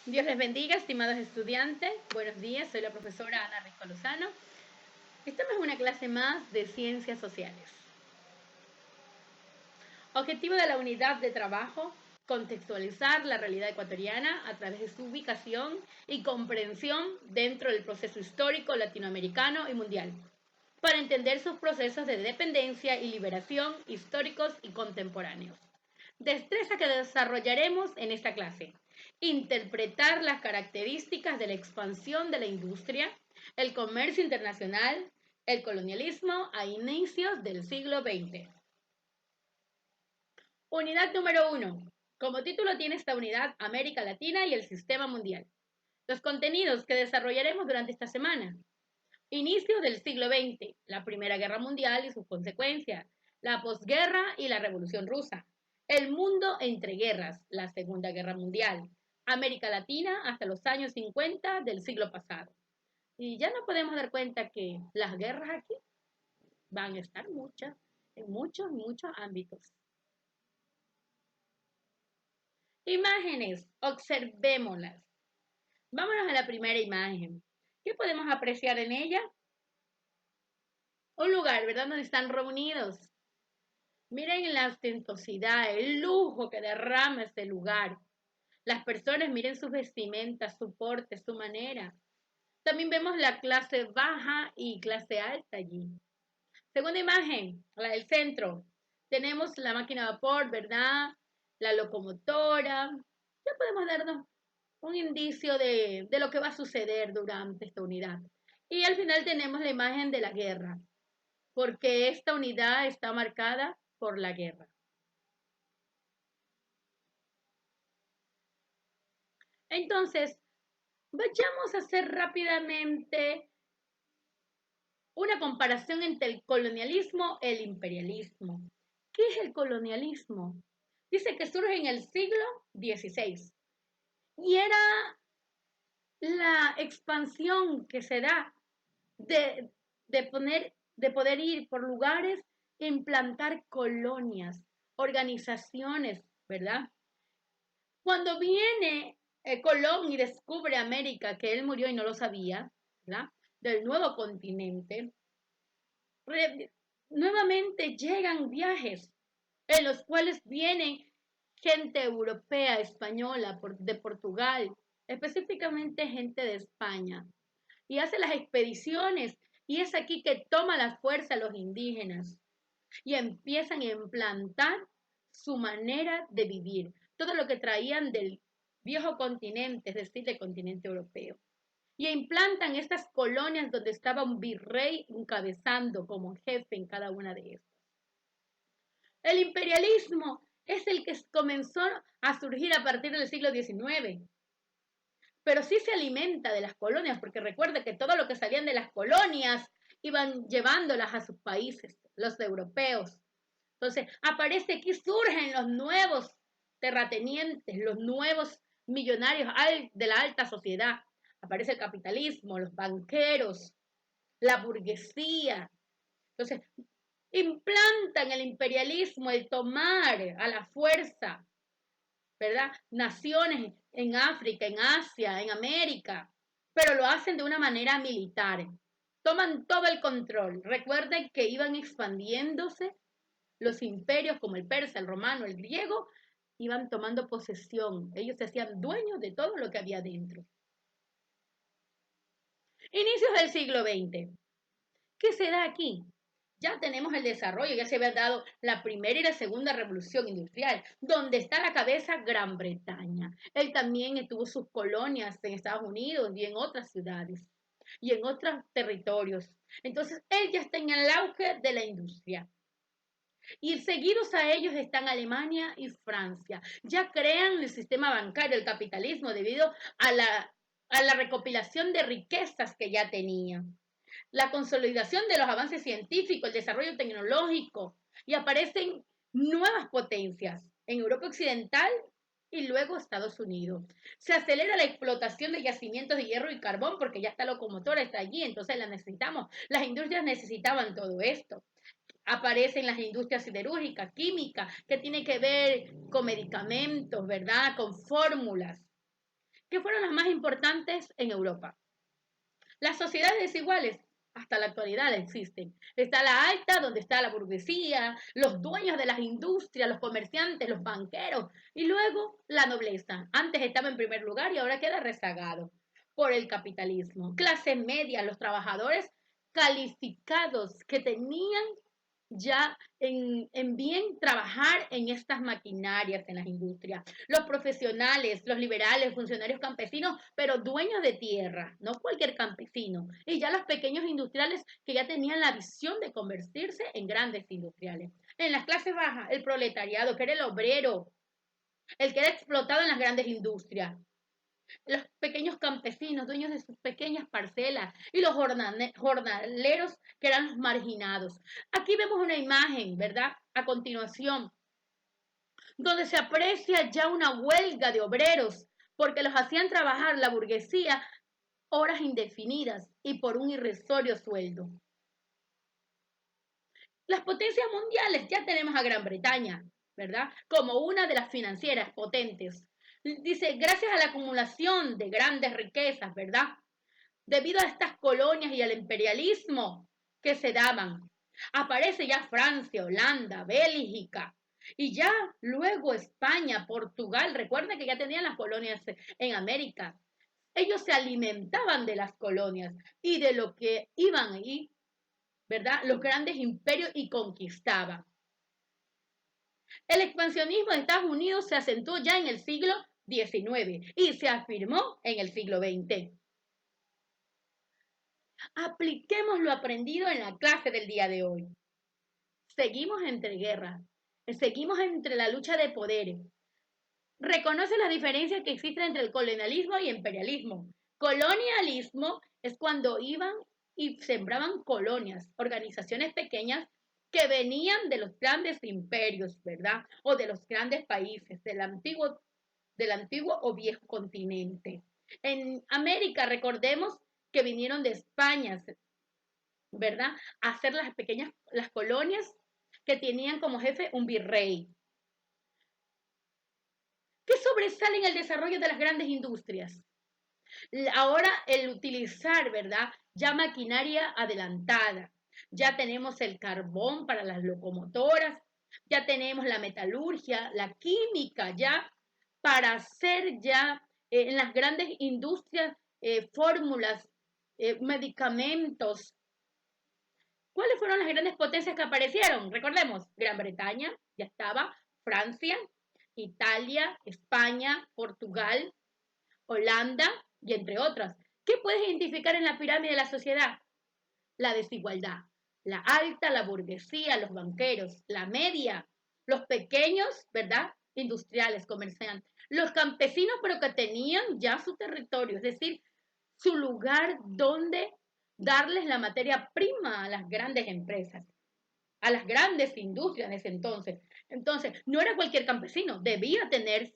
Dios les bendiga, estimados estudiantes. Buenos días, soy la profesora Ana Risco Lozano. Estamos en una clase más de Ciencias Sociales. Objetivo de la unidad de trabajo: contextualizar la realidad ecuatoriana a través de su ubicación y comprensión dentro del proceso histórico latinoamericano y mundial, para entender sus procesos de dependencia y liberación históricos y contemporáneos. Destreza que desarrollaremos en esta clase: interpretar las características de la expansión de la industria, el comercio internacional, el colonialismo a inicios del siglo XX. Unidad número 1. Como título tiene esta unidad América Latina y el Sistema Mundial. Los contenidos que desarrollaremos durante esta semana: inicio del siglo XX, la Primera Guerra Mundial y sus consecuencias, la posguerra y la Revolución Rusa, el mundo entre guerras, la Segunda Guerra Mundial, América Latina hasta los años 50 del siglo pasado. Y ya nos podemos dar cuenta que las guerras aquí van a estar muchas, en muchos ámbitos. Imágenes, observémoslas. Vámonos a la primera imagen. ¿Qué podemos apreciar en ella? Un lugar, ¿verdad?, donde están reunidos. Miren la ostentosidad, el lujo que derrama este lugar. Las personas, miren sus vestimentas, su porte, su manera. También vemos la clase baja y clase alta allí. Segunda imagen, la del centro. Tenemos la máquina de vapor, ¿verdad? La locomotora. Ya podemos darnos un indicio de lo que va a suceder durante esta unidad. Y al final tenemos la imagen de la guerra, porque esta unidad está marcada por la guerra. Entonces, vayamos a hacer rápidamente una comparación entre el colonialismo y el imperialismo. ¿Qué es el colonialismo? Dice que surge en el siglo XVI y era la expansión que se da de poder ir por lugares e implantar colonias, organizaciones, ¿verdad? Cuando viene Colón y descubre América, que él murió y no lo sabía, ¿verdad?, del nuevo continente, nuevamente llegan viajes en los cuales vienen gente europea, española, de Portugal, específicamente gente de España, y hace las expediciones, y es aquí que toma la fuerza a los indígenas y empiezan a implantar su manera de vivir, todo lo que traían del viejo continente, es decir, del continente europeo. Y implantan estas colonias donde estaba un virrey encabezando como jefe en cada una de estas. El imperialismo es el que comenzó a surgir a partir del siglo XIX, pero sí se alimenta de las colonias, porque recuerda que todo lo que salían de las colonias iban llevándolas a sus países, los europeos. Entonces, aparece aquí, surgen los nuevos terratenientes, los nuevos millonarios de la alta sociedad. Aparece el capitalismo, los banqueros, la burguesía. Entonces, implantan el imperialismo, el tomar a la fuerza, ¿verdad?, naciones en África, en Asia, en América, pero lo hacen de una manera militar. Toman todo el control. Recuerden que iban expandiéndose los imperios como el persa, el romano, el griego, iban tomando posesión. Ellos se hacían dueños de todo lo que había dentro. Inicios del siglo XX. ¿Qué se da aquí? Ya tenemos el desarrollo, ya se había dado la primera y la segunda revolución industrial, donde está a la cabeza Gran Bretaña. Él también tuvo sus colonias en Estados Unidos y en otras ciudades y en otros territorios. Entonces, él ya está en el auge de la industria. Y seguidos a ellos están Alemania y Francia. Ya crean el sistema bancario, el capitalismo, debido a la recopilación de riquezas que ya tenían. La consolidación de los avances científicos, el desarrollo tecnológico, y aparecen nuevas potencias en Europa Occidental y luego Estados Unidos. Se acelera la explotación de yacimientos de hierro y carbón porque ya esta locomotora está allí, entonces la necesitamos. Las industrias necesitaban todo esto. Aparecen las industrias siderúrgicas, químicas, que tiene que ver con medicamentos, ¿verdad?, con fórmulas. que fueron las más importantes en Europa. Las sociedades desiguales hasta la actualidad existen. Está la alta, donde está la burguesía, los dueños de las industrias, los comerciantes, los banqueros, y luego la nobleza. Antes estaba en primer lugar y ahora queda rezagado por el capitalismo. Clase media, los trabajadores calificados que tenían ya en bien trabajar en estas maquinarias, en las industrias. Los profesionales, los liberales, funcionarios campesinos, pero dueños de tierra, no cualquier campesino. Y ya los pequeños industriales que ya tenían la visión de convertirse en grandes industriales. En las clases bajas, el proletariado, que era el obrero, el que era explotado en las grandes industrias, los pequeños campesinos, dueños de sus pequeñas parcelas, y los jornaleros que eran los marginados. Aquí vemos una imagen, ¿verdad? A continuación, donde se aprecia ya una huelga de obreros, porque los hacían trabajar la burguesía horas indefinidas y por un irrisorio sueldo. Las potencias mundiales, ya tenemos a Gran Bretaña, ¿verdad? Como una de las financieras potentes. Dice, gracias a la acumulación de grandes riquezas, ¿verdad? Debido a estas colonias y al imperialismo que se daban. Aparece ya Francia, Holanda, Bélgica y ya luego España, Portugal. Recuerden que ya tenían las colonias en América. Ellos se alimentaban de las colonias y de lo que iban ahí, ¿verdad? Los grandes imperios y conquistaban. El expansionismo de Estados Unidos se acentuó ya en el siglo XIX y se afirmó en el siglo XX. Apliquemos lo aprendido en la clase del día de hoy. Seguimos entre guerras, seguimos entre la lucha de poderes. Reconoce las diferencias que existen entre el colonialismo y imperialismo. Colonialismo es cuando iban y sembraban colonias, organizaciones pequeñas que venían de los grandes imperios, ¿verdad? O de los grandes países del antiguo o viejo continente. En América, recordemos que vinieron de España, ¿verdad? A hacer las colonias que tenían como jefe un virrey. ¿Qué sobresale en el desarrollo de las grandes industrias? Ahora el utilizar, ¿verdad? Ya maquinaria adelantada. Ya tenemos el carbón para las locomotoras, ya tenemos la metalurgia, la química, ya para hacer ya en las grandes industrias fórmulas, medicamentos. ¿Cuáles fueron las grandes potencias que aparecieron? Recordemos, Gran Bretaña, ya estaba, Francia, Italia, España, Portugal, Holanda y entre otras. ¿Qué puedes identificar en la pirámide de la sociedad? La desigualdad. La alta, la burguesía, los banqueros, la media, los pequeños, ¿verdad? Industriales, comerciantes, los campesinos, pero que tenían ya su territorio, es decir, su lugar donde darles la materia prima a las grandes empresas, a las grandes industrias en ese entonces. Entonces, no era cualquier campesino, debía tener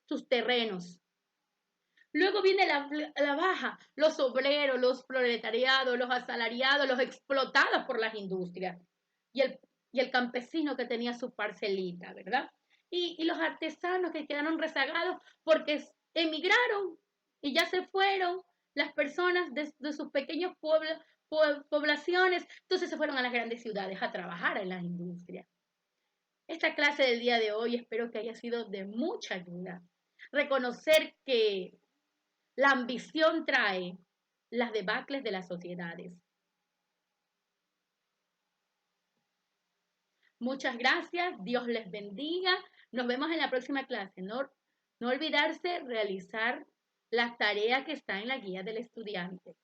sus terrenos. Luego viene la baja, los obreros, los proletariados, los asalariados, los explotados por las industrias y el campesino que tenía su parcelita, ¿verdad? Y los artesanos que quedaron rezagados porque emigraron y ya se fueron las personas de sus pequeños poblaciones, entonces se fueron a las grandes ciudades a trabajar en las industrias. Esta clase del día de hoy espero que haya sido de mucha ayuda. Reconocer que la ambición trae las debacles de las sociedades. Muchas gracias, Dios les bendiga. Nos vemos en la próxima clase. No olvidarse realizar las tareas que están en la guía del estudiante.